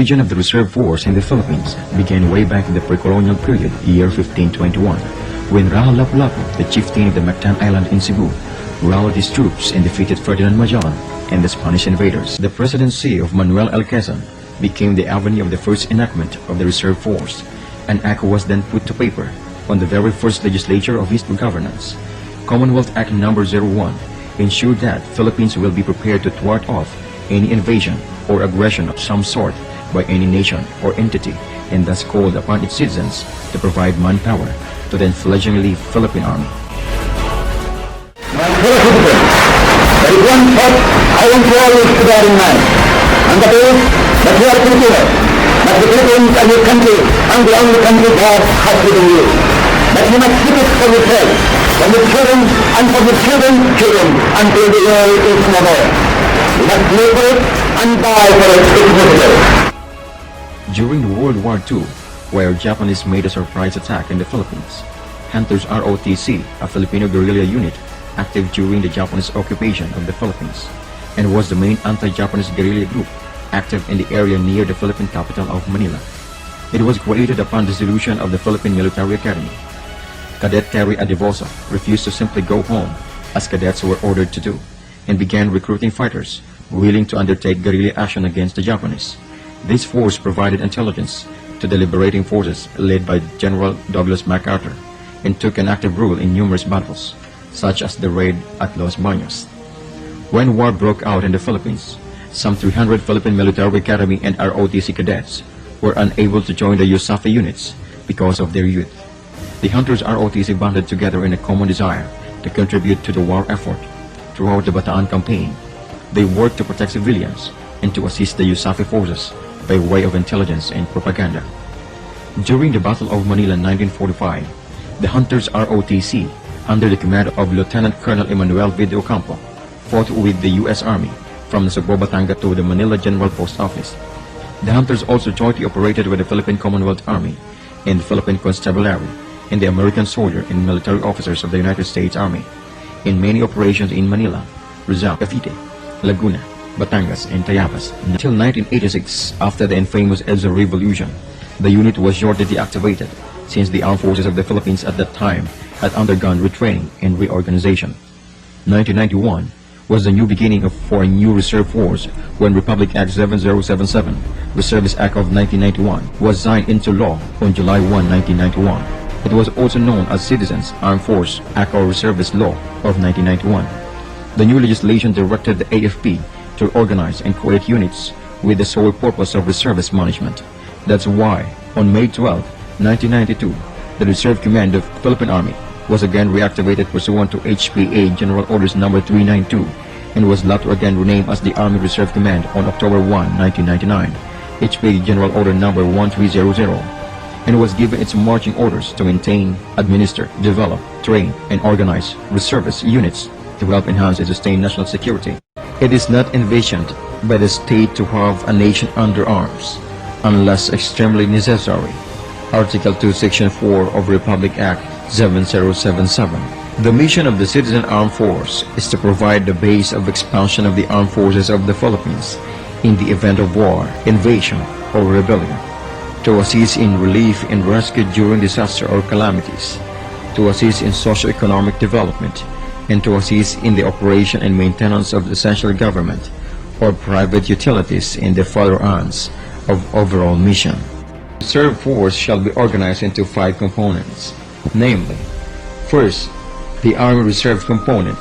origin of the reserve force in the Philippines began way back in the pre-colonial period, year 1521, when Rahal Lapu-Lapu, the chieftain of the Mactan Island in Cebu, rallied his troops and defeated Ferdinand Magellan and the Spanish invaders. The presidency of Manuel L. Quezon became the avenue of the first enactment of the reserve force. An act was then put to paper on the very first legislature of his governance. Commonwealth Act No. 01 ensured that Philippines will be prepared to thwart off any invasion or aggression of some sort by any nation or entity, and thus called upon its citizens to provide manpower to the fledgling Philippine Army. My fellow citizens, there is one thought I want you always to bear in mind, and that is that you are Filipinos, that the Philippines are your country and the only country God has given you. That you must keep it for yourself, for your children and for your children's children until the world is no more. You must live for it and die for it if necessary. During World War II, where Japanese made a surprise attack in the Philippines, Hunters ROTC, a Filipino guerrilla unit active during the Japanese occupation of the Philippines, and was the main anti-Japanese guerrilla group active in the area near the Philippine capital of Manila. It was created upon the dissolution of the Philippine Military Academy. Cadet Terry Adivosa refused to simply go home, as cadets were ordered to do, and began recruiting fighters willing to undertake guerrilla action against the Japanese. This force provided intelligence to the liberating forces led by General Douglas MacArthur and took an active role in numerous battles, such as the raid at Los Baños. When war broke out in the Philippines, some 300 Philippine Military Academy and ROTC cadets were unable to join the USAFE units because of their youth. The Hunters ROTC banded together in a common desire to contribute to the war effort. Throughout the Bataan campaign, they worked to protect civilians and to assist the USAFE forces by way of intelligence and propaganda. During the Battle of Manila in 1945, the Hunters ROTC, under the command of Lieutenant Colonel Emmanuel V. de Ocampo, fought with the U.S. Army from Nasugbo, Batangas to the Manila General Post Office. The Hunters also jointly operated with the Philippine Commonwealth Army and the Philippine Constabulary and the American soldier and military officers of the United States Army in many operations in Manila, Rizal, Cavite, Laguna, Batangas, and Tayabas. Until 1986, after the infamous EDSA Revolution, the unit was shortly deactivated since the armed forces of the Philippines at that time had undergone retraining and reorganization. 1991 was the new beginning for a new reserve force when Republic Act 7077, Reservist Act of 1991, was signed into law on July 1, 1991. It was also known as Citizens Armed Force Act or Reservist Law of 1991. The new legislation directed the AFP to organize and create units with the sole purpose of reservist management. That's why, on May 12, 1992, the Reserve Command of the Philippine Army was again reactivated pursuant to HPA General Orders No. 392 and was later again renamed as the Army Reserve Command on October 1, 1999, HPA General Order No. 1300, and was given its marching orders to maintain, administer, develop, train, and organize reservist units to help enhance and sustain national security. It is not envisioned by the state to have a nation under arms unless extremely necessary. Article 2, Section 4 of Republic Act 7077. The mission of the Citizen Armed Force is to provide the base of expansion of the armed forces of the Philippines in the event of war, invasion, or rebellion, to assist in relief and rescue during disaster or calamities, to assist in socio-economic development, and to assist in the operation and maintenance of essential government or private utilities in the furtherance of overall mission. The reserve force shall be organized into 5 components, namely, first, the Army Reserve Component.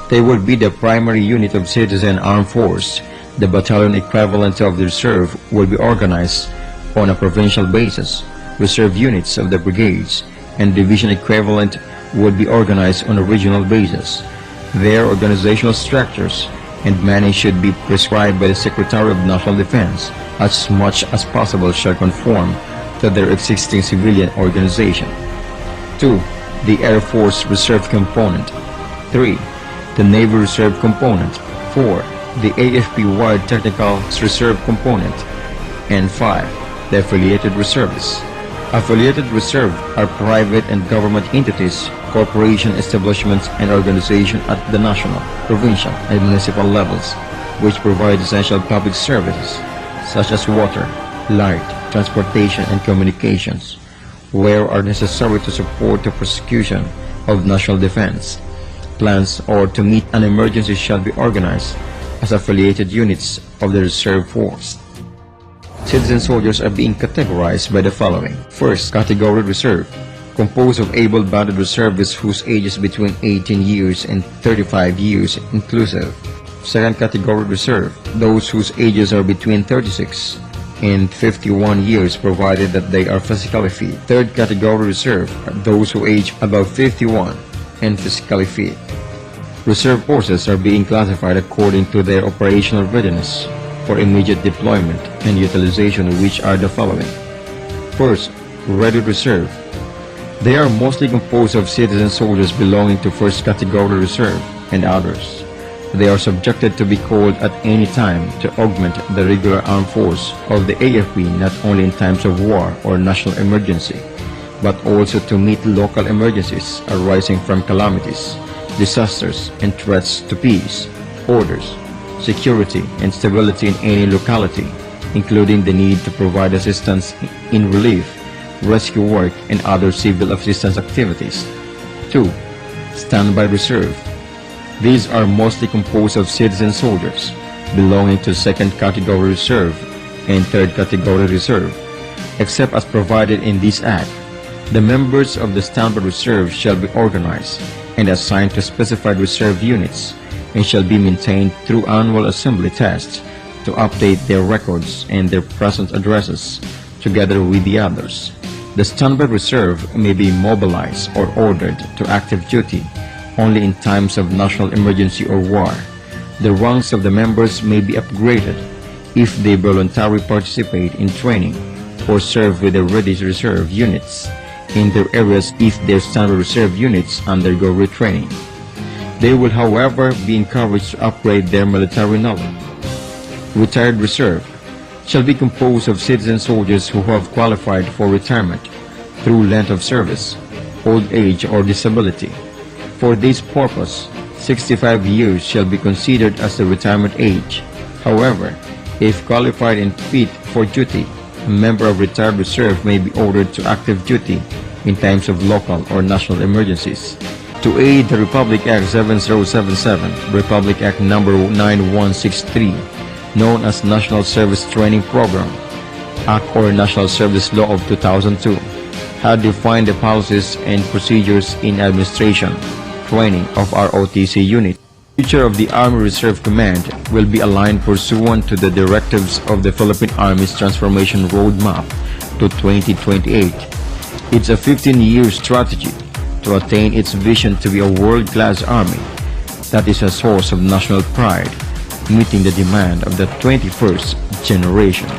They will be the primary unit of Citizen Armed Force. The battalion equivalent of the reserve will be organized on a provincial basis. Reserve units of the brigades and division equivalent would be organized on a regional basis. Their organizational structures and manning should be prescribed by the Secretary of National Defense as much as possible shall conform to their existing civilian organization. 2. The Air Force Reserve Component. 3. The Navy Reserve Component. 4. The AFP-Wide Technical Reserve Component. And 5. The Affiliated Reservists. Affiliated reserve are private and government entities, corporation establishments, and organizations at the national, provincial, and municipal levels, which provide essential public services such as water, light, transportation, and communications, where are necessary to support the prosecution of national defense. Plans or to meet an emergency shall be organized as affiliated units of the reserve force. Citizen soldiers are being categorized by the following. First, category reserve, composed of able-bodied reservists whose age is between 18 years and 35 years inclusive. Second category reserve, those whose ages are between 36 and 51 years provided that they are physically fit. Third category reserve are those who age above 51 and physically fit. Reserve forces are being classified according to their operational readiness for immediate deployment and utilization, which are the following. First, ready reserve. They are mostly composed of citizen soldiers belonging to first category reserve and others. They are subjected to be called at any time to augment the regular armed force of the AFP not only in times of war or national emergency, but also to meet local emergencies arising from calamities, disasters, and threats to peace, orders, security, and stability in any locality, including the need to provide assistance in relief, rescue work, and other civil assistance activities. 2. Standby reserve. These are mostly composed of citizen soldiers belonging to second category reserve and third category reserve, except as provided in this Act. The members of the standby reserve shall be organized and assigned to specified reserve units and shall be maintained through annual assembly tests to update their records and their present addresses together with the others. The standby reserve may be mobilized or ordered to active duty only in times of national emergency or war. The ranks of the members may be upgraded if they voluntarily participate in training or serve with the ready reserve units in their areas if their standard reserve units undergo retraining. They will, however, be encouraged to upgrade their military knowledge. Retired reserve shall be composed of citizen soldiers who have qualified for retirement through length of service, old age, or disability. For this purpose, 65 years shall be considered as the retirement age. However, if qualified and fit for duty, a member of retired reserve may be ordered to active duty in times of local or national emergencies. To aid the Republic Act 7077, Republic Act number 9163, known as National Service Training Program, Act or National Service Law of 2002, had defined the policies and procedures in administration, training of ROTC unit. The future of the Army Reserve Command will be aligned pursuant to the directives of the Philippine Army's Transformation Roadmap to 2028. It's a 15-year strategy to attain its vision to be a world-class army that is a source of national pride, meeting the demand of the 21st generation.